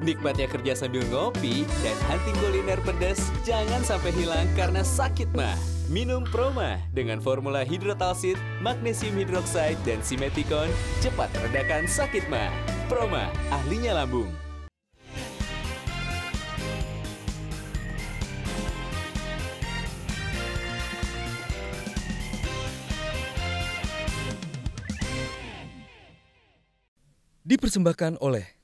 Nikmatnya kerja sambil ngopi dan hunting kuliner pedas jangan sampai hilang karena sakit mah. Minum Proma dengan formula hidrotalsit, magnesium hidroksida, dan simeticon cepat redakan sakit mah. Proma, ahlinya lambung. Dipersembahkan oleh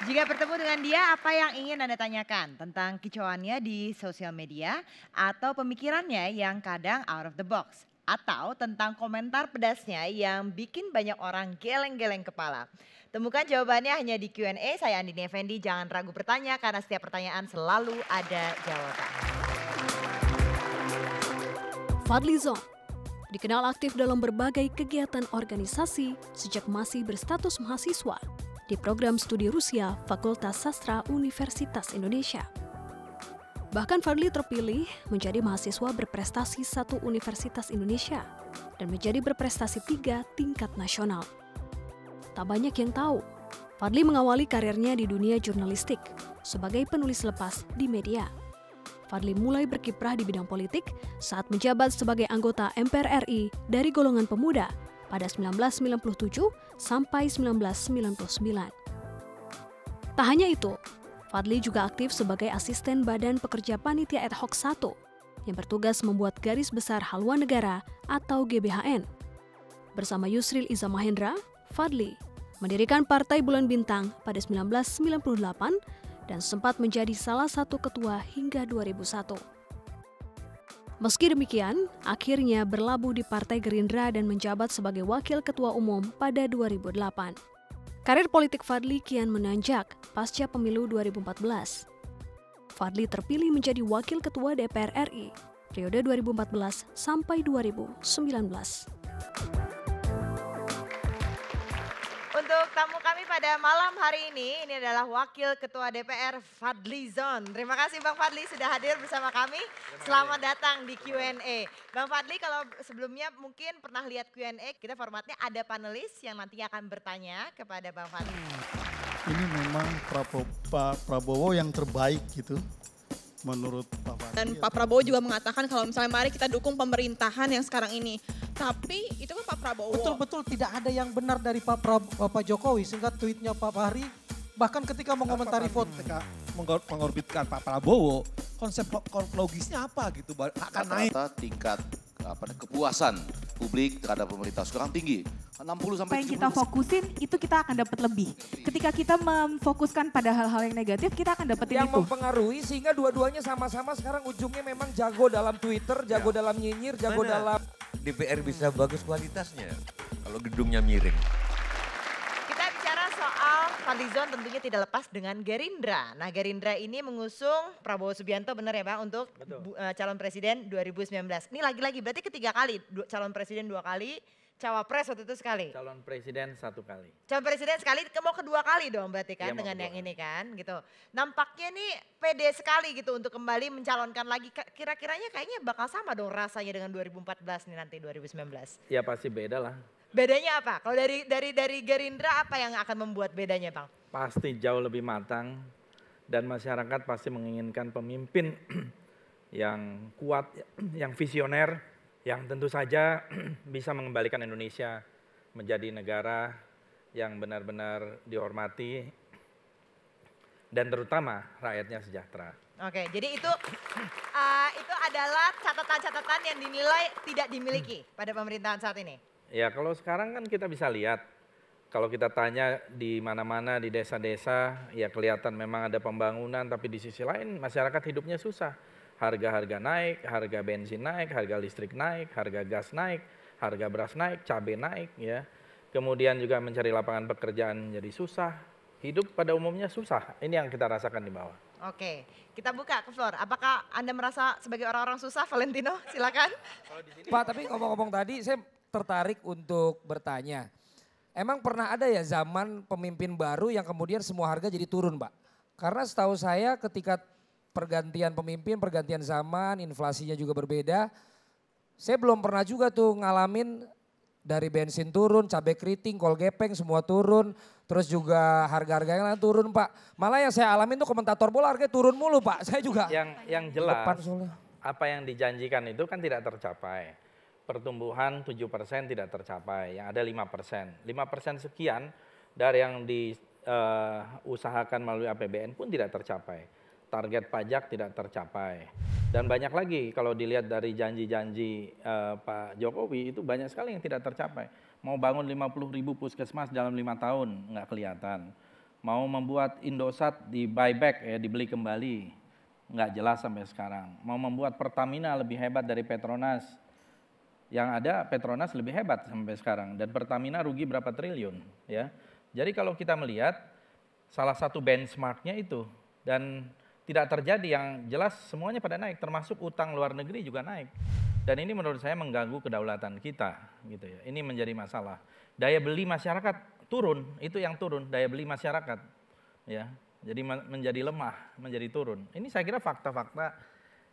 Jika bertemu dengan dia, apa yang ingin Anda tanyakan tentang kicauannya di sosial media atau pemikirannya yang kadang out of the box? Atau tentang komentar pedasnya yang bikin banyak orang geleng-geleng kepala? Temukan jawabannya hanya di Q&A. Saya Andini Effendi, jangan ragu bertanya karena setiap pertanyaan selalu ada jawaban. Fadlizon dikenal aktif dalam berbagai kegiatan organisasi sejak masih berstatus mahasiswa di program studi Rusia Fakultas Sastra Universitas Indonesia. Bahkan Fadli terpilih menjadi mahasiswa berprestasi 1 Universitas Indonesia dan menjadi berprestasi 3 tingkat nasional. Tak banyak yang tahu, Fadli mengawali karirnya di dunia jurnalistik sebagai penulis lepas di media. Fadli mulai berkiprah di bidang politik saat menjabat sebagai anggota MPR RI dari golongan pemuda pada 1997 sampai 1999. Tak hanya itu, Fadli juga aktif sebagai asisten Badan Pekerja Panitia Ad Hoc 1 yang bertugas membuat garis besar haluan negara atau GBHN. Bersama Yusril Iza Mahendra, Fadli mendirikan Partai Bulan Bintang pada 1998 dan sempat menjadi salah satu ketua hingga 2001. Meski demikian, akhirnya berlabuh di Partai Gerindra dan menjabat sebagai Wakil Ketua Umum pada 2008. Karir politik Fadli kian menanjak pasca pemilu 2014. Fadli terpilih menjadi Wakil Ketua DPR RI periode 2014 sampai 2019. Untuk tamu kami pada malam hari ini adalah Wakil Ketua DPR Fadlizon. Terima kasih Bang Fadli sudah hadir bersama kami. Selamat datang di Q&A. Bang Fadli, kalau sebelumnya mungkin pernah lihat Q&A, kita formatnya ada panelis yang nantinya akan bertanya kepada Bang Fadli. Ini memang Pak Prabowo yang terbaik gitu menurut Pak Fadli. Dan Pak Prabowo juga mengatakan kalau misalnya mari kita dukung pemerintahan yang sekarang ini. Tapi itu kan Pak Prabowo. Betul-betul tidak ada yang benar dari Pak Jokowi sehingga tweetnya Pak Fahri bahkan ketika mengomentari vote. Ketika mengorbitkan Pak Prabowo, konsep logisnya apa gitu akan naik. Tingkat kepuasan publik terhadap pemerintah sekarang tinggi. 60 sampai 70%. Apa yang kita fokusin itu kita akan dapat lebih. Ketika kita memfokuskan pada hal-hal yang negatif kita akan dapetin yang itu. Yang mempengaruhi sehingga dua-duanya sama-sama sekarang ujungnya memang jago dalam Twitter, jago dalam nyinyir, jago dalam... DPR bisa bagus kualitasnya kalau gedungnya miring. Kita bicara soal Fadlizon tentunya tidak lepas dengan Gerindra. Nah Gerindra ini mengusung Prabowo Subianto benar ya Bang untuk calon presiden 2019. Ini lagi-lagi berarti ketiga kali calon presiden 2 kali. Cawapres waktu itu sekali. Calon presiden 1 kali. Calon presiden sekali, mau kedua kali dong berarti kan dengan yang ini kan gitu. Nampaknya nih pede sekali gitu untuk kembali mencalonkan lagi. Kira-kiranya kayaknya bakal sama dong rasanya dengan 2014 nih nanti 2019. Ya pasti beda lah. Bedanya apa? Kalau dari Gerindra apa yang akan membuat bedanya Bang? Pasti jauh lebih matang dan masyarakat pasti menginginkan pemimpin yang kuat, yang visioner. Yang tentu saja bisa mengembalikan Indonesia menjadi negara yang benar-benar dihormati dan terutama rakyatnya sejahtera. Oke, jadi itu adalah catatan-catatan yang dinilai tidak dimiliki pada pemerintahan saat ini. Ya kalau sekarang kan kita bisa lihat, kalau kita tanya di mana-mana di desa-desa ya kelihatan memang ada pembangunan tapi di sisi lain masyarakat hidupnya susah. Harga-harga naik, harga bensin naik, harga listrik naik, harga gas naik, harga beras naik, cabai naik ya. Kemudian juga mencari lapangan pekerjaan jadi susah, hidup pada umumnya susah. Ini yang kita rasakan di bawah. Oke, kita buka ke floor. Apakah Anda merasa sebagai orang-orang susah, Valentino? Silakan. Pak, tapi ngomong-ngomong tadi saya tertarik untuk bertanya. Emang pernah ada ya zaman pemimpin baru yang kemudian semua harga jadi turun, Pak? Karena setahu saya ketika pergantian pemimpin, pergantian zaman, inflasinya juga berbeda. Saya belum pernah juga tuh ngalamin Dari bensin turun, cabai keriting, kol gepeng semua turun. Terus juga harga-harga yang lain turun Pak. Malah yang saya alamin tuh komentator bola harganya turun mulu Pak. Saya juga. Yang jelas apa yang dijanjikan itu kan tidak tercapai. Pertumbuhan 7% tidak tercapai, yang ada 5%. 5% sekian dari yang diusahakan melalui APBN pun tidak tercapai. Target pajak tidak tercapai. Dan banyak lagi kalau dilihat dari janji-janji Pak Jokowi itu banyak sekali yang tidak tercapai. Mau bangun 50.000 puskesmas dalam 5 tahun, nggak kelihatan. Mau membuat Indosat di buyback, ya dibeli kembali, nggak jelas sampai sekarang. Mau membuat Pertamina lebih hebat dari Petronas, yang ada Petronas lebih hebat sampai sekarang. Dan Pertamina rugi berapa triliun. Ya. Jadi kalau kita melihat salah satu benchmarknya itu, dan tidak terjadi, yang jelas semuanya pada naik, termasuk utang luar negeri juga naik. Dan ini menurut saya mengganggu kedaulatan kita, gitu ya. Ini menjadi masalah. Daya beli masyarakat turun, itu yang turun, daya beli masyarakat, ya. Jadi menjadi lemah, menjadi turun. Ini saya kira fakta-fakta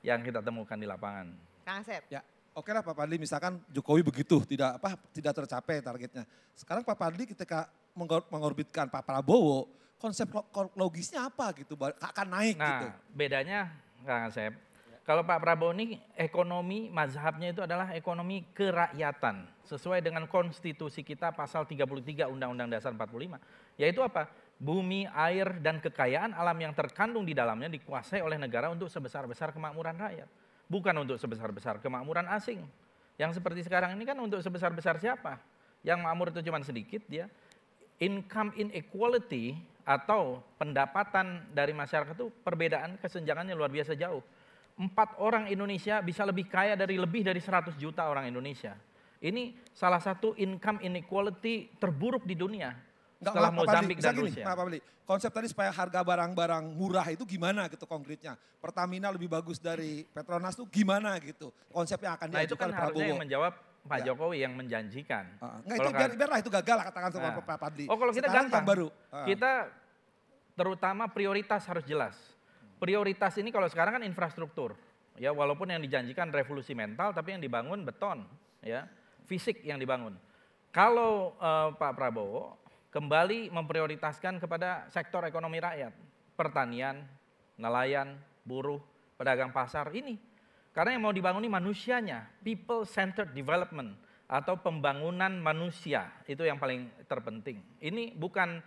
yang kita temukan di lapangan. Kang Asep. Ya, oke lah Pak Fadli, misalkan Jokowi begitu, tidak tercapai targetnya. Sekarang Pak Fadli ketika mengorbitkan Pak Prabowo, konsep logisnya apa gitu, akan naik gitu. Nah, bedanya Kang Asep, kalau Pak Prabowo ini ekonomi mazhabnya itu adalah ekonomi kerakyatan. Sesuai dengan konstitusi kita pasal 33 Undang-Undang Dasar 45. Yaitu apa? Bumi, air, dan kekayaan alam yang terkandung di dalamnya dikuasai oleh negara untuk sebesar-besar kemakmuran rakyat. Bukan untuk sebesar-besar kemakmuran asing. Yang seperti sekarang ini kan untuk sebesar-besar siapa? Yang makmur itu cuma sedikit dia. Income inequality atau pendapatan dari masyarakat itu perbedaan kesenjangannya luar biasa jauh. 4 orang Indonesia bisa lebih kaya dari lebih dari 100 juta orang Indonesia. Ini salah satu income inequality terburuk di dunia. Setelah Mozambik dan Rusia. Pak Fadli, konsep tadi supaya harga barang-barang murah itu gimana gitu konkretnya? Pertamina lebih bagus dari Petronas itu gimana gitu? Konsep yang akan itu kan diajukan harusnya Prabowo. yang menjawab Pak Jokowi yang menjanjikan. Biarlah itu gagal lah katakan sama Pak Fadli. Oh kalau kita sekarang gampang. yang baru. Kita terutama prioritas harus jelas. Prioritas ini kalau sekarang kan infrastruktur. Ya walaupun yang dijanjikan revolusi mental tapi yang dibangun beton, ya. Fisik yang dibangun. Kalau Pak Prabowo kembali memprioritaskan kepada sektor ekonomi rakyat, pertanian, nelayan, buruh, pedagang pasar ini. Karena yang mau dibangun ini manusianya, people centered development atau pembangunan manusia, itu yang paling terpenting. Ini bukan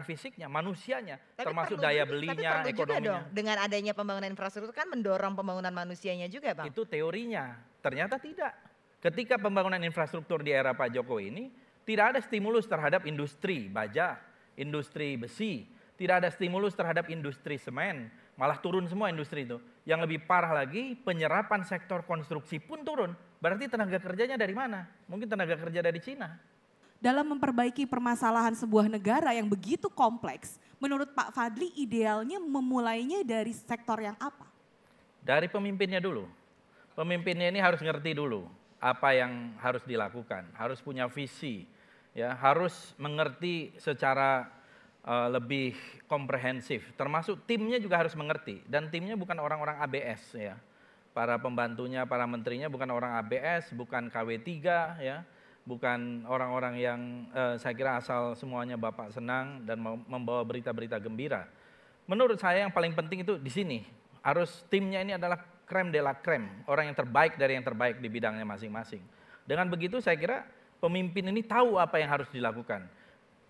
fisiknya, manusianya, termasuk daya belinya, tapi ekonominya. juga dong, dengan adanya pembangunan infrastruktur kan mendorong pembangunan manusianya juga Bang. Itu teorinya, ternyata tidak. Ketika pembangunan infrastruktur di era Pak Jokowi ini, tidak ada stimulus terhadap industri baja, industri besi, tidak ada stimulus terhadap industri semen, malah turun semua industri itu. Yang lebih parah lagi, penyerapan sektor konstruksi pun turun. Berarti tenaga kerjanya dari mana? Mungkin tenaga kerja dari Cina. Dalam memperbaiki permasalahan sebuah negara yang begitu kompleks, menurut Pak Fadli idealnya memulainya dari sektor yang apa? Dari pemimpinnya dulu. Pemimpinnya ini harus ngerti dulu apa yang harus dilakukan, harus punya visi, ya, harus mengerti secara lebih komprehensif, termasuk timnya juga harus mengerti, dan timnya bukan orang-orang ABS, ya, para pembantunya, para menterinya bukan orang ABS, bukan KW3, ya, bukan orang-orang yang saya kira asal semuanya Bapak senang dan membawa berita-berita gembira. Menurut saya yang paling penting itu di sini, harus timnya ini adalah crème de la crème, orang yang terbaik dari yang terbaik di bidangnya masing-masing. Dengan begitu saya kira pemimpin ini tahu apa yang harus dilakukan.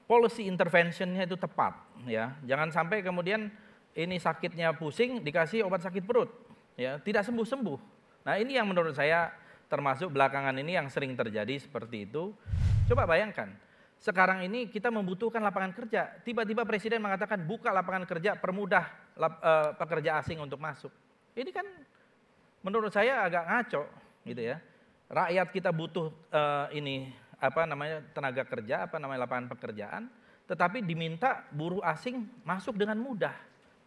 Policy interventionnya itu tepat, ya. Jangan sampai kemudian ini sakitnya pusing dikasih obat sakit perut, ya, tidak sembuh-sembuh. Nah ini yang menurut saya termasuk belakangan ini yang sering terjadi seperti itu. Coba bayangkan, sekarang ini kita membutuhkan lapangan kerja. Tiba-tiba Presiden mengatakan buka lapangan kerja, permudah pekerja asing untuk masuk. Ini kan menurut saya agak ngaco, gitu ya. Rakyat kita butuh tenaga kerja, lapangan pekerjaan, tetapi diminta buruh asing masuk dengan mudah.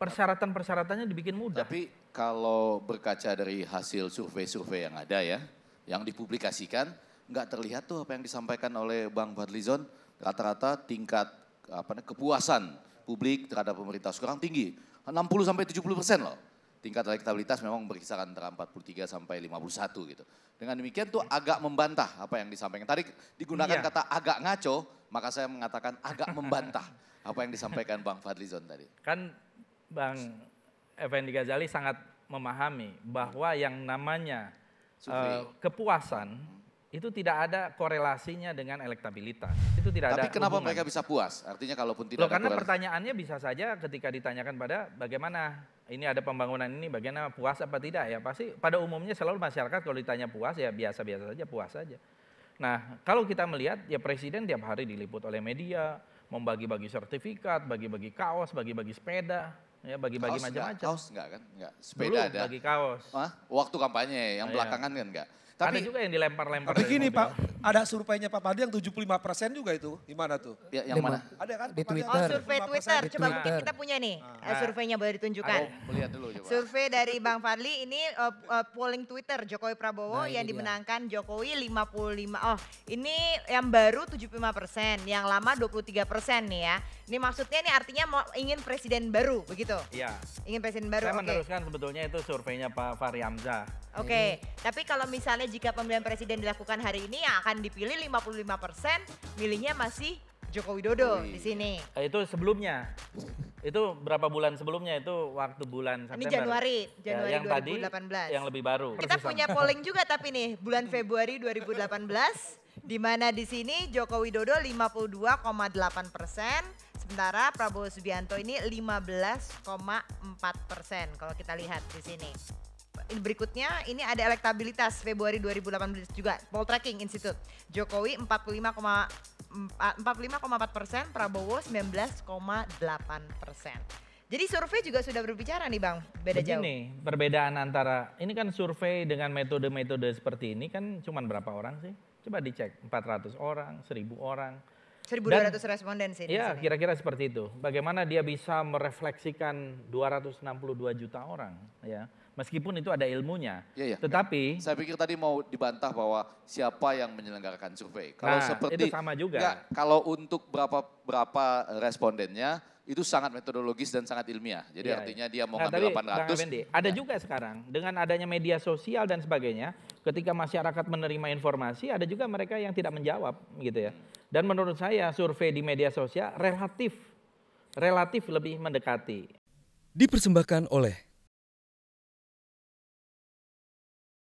Persyaratan-persyaratannya dibikin mudah. Tapi kalau berkaca dari hasil survei-survei yang ada ya, yang dipublikasikan, nggak terlihat tuh apa yang disampaikan oleh Bang Fadlizon, rata-rata tingkat kepuasan publik terhadap pemerintah sekarang tinggi, 60-70% loh. tingkat elektabilitas memang berkisar antara 43 sampai 51 gitu. Dengan demikian tuh agak membantah apa yang disampaikan. Tadi digunakan kata agak ngaco, maka saya mengatakan agak membantah apa yang disampaikan Bang Fadlizon tadi. Kan Bang Effendi Ghazali sangat memahami bahwa yang namanya kepuasan itu tidak ada korelasinya dengan elektabilitas. Itu tidak ada. Tapi kenapa hubungan. mereka bisa puas? Artinya kalaupun tidak ada karena pertanyaannya bisa saja ketika ditanyakan pada bagaimana ini ada pembangunan ini, bagaimana puas apa tidak ya, pasti pada umumnya selalu masyarakat kalau ditanya puas ya biasa-biasa saja, puas saja. Nah, kalau kita melihat ya presiden tiap hari diliput oleh media, membagi-bagi sertifikat, bagi-bagi kaos, bagi-bagi sepeda, ya bagi-bagi macam-macam. Kaos enggak kan? Enggak. Sepeda dulu ada. bagi kaos. Hah? Waktu kampanye, yang belakangan kan enggak. Ada juga yang dilempar-lempar. Tapi gini Pak, ada surveinya Pak Fadli yang 75% juga itu. Gimana tuh? Ya, yang mana? Ada kan? Di Twitter. Oh, survei Twitter. Coba Twitter. mungkin kita punya nih surveinya boleh ditunjukkan. Lihat dulu coba. Survei dari Bang Fadli ini polling Twitter Jokowi Prabowo yang dimenangkan Jokowi 55. Oh, ini yang baru 75%, yang lama 23% nih ya. Ini maksudnya nih artinya mau ingin presiden baru begitu? Iya. Ingin presiden baru. Saya meneruskan sebetulnya itu surveinya Pak Fahri Hamzah. Oke, tapi kalau misalnya jika pemilihan presiden dilakukan hari ini yang akan dipilih 55%, milihnya masih Joko Widodo di sini. Itu sebelumnya. Itu berapa bulan sebelumnya itu waktu bulan September. Ini Januari yang 2018. tadi yang lebih baru. Kita punya polling juga tapi nih bulan Februari 2018 di mana di sini Joko Widodo 52,8%, sementara Prabowo Subianto ini 15,4% kalau kita lihat di sini. Berikutnya ini ada elektabilitas Februari 2018 juga, Poltreking Institute. Jokowi 45,4%, Prabowo 19,8%. Jadi survei juga sudah berbicara nih Bang, beda jauh. Begini, perbedaan antara, ini kan survei dengan metode-metode seperti ini kan cuma berapa orang sih? Coba dicek, 400 orang, 1000 orang. 1.200 responden sih. Ya kira-kira seperti itu. Bagaimana dia bisa merefleksikan 262 juta orang ya. Meskipun itu ada ilmunya. Ya, ya. Tetapi saya pikir tadi mau dibantah bahwa siapa yang menyelenggarakan survei. Kalau seperti itu sama juga. Enggak, kalau untuk berapa respondennya itu sangat metodologis dan sangat ilmiah. Jadi artinya dia mau ngambil 800. Effendi, ada juga sekarang dengan adanya media sosial dan sebagainya, ketika masyarakat menerima informasi, ada juga mereka yang tidak menjawab gitu ya. Dan menurut saya survei di media sosial relatif lebih mendekati. Dipersembahkan oleh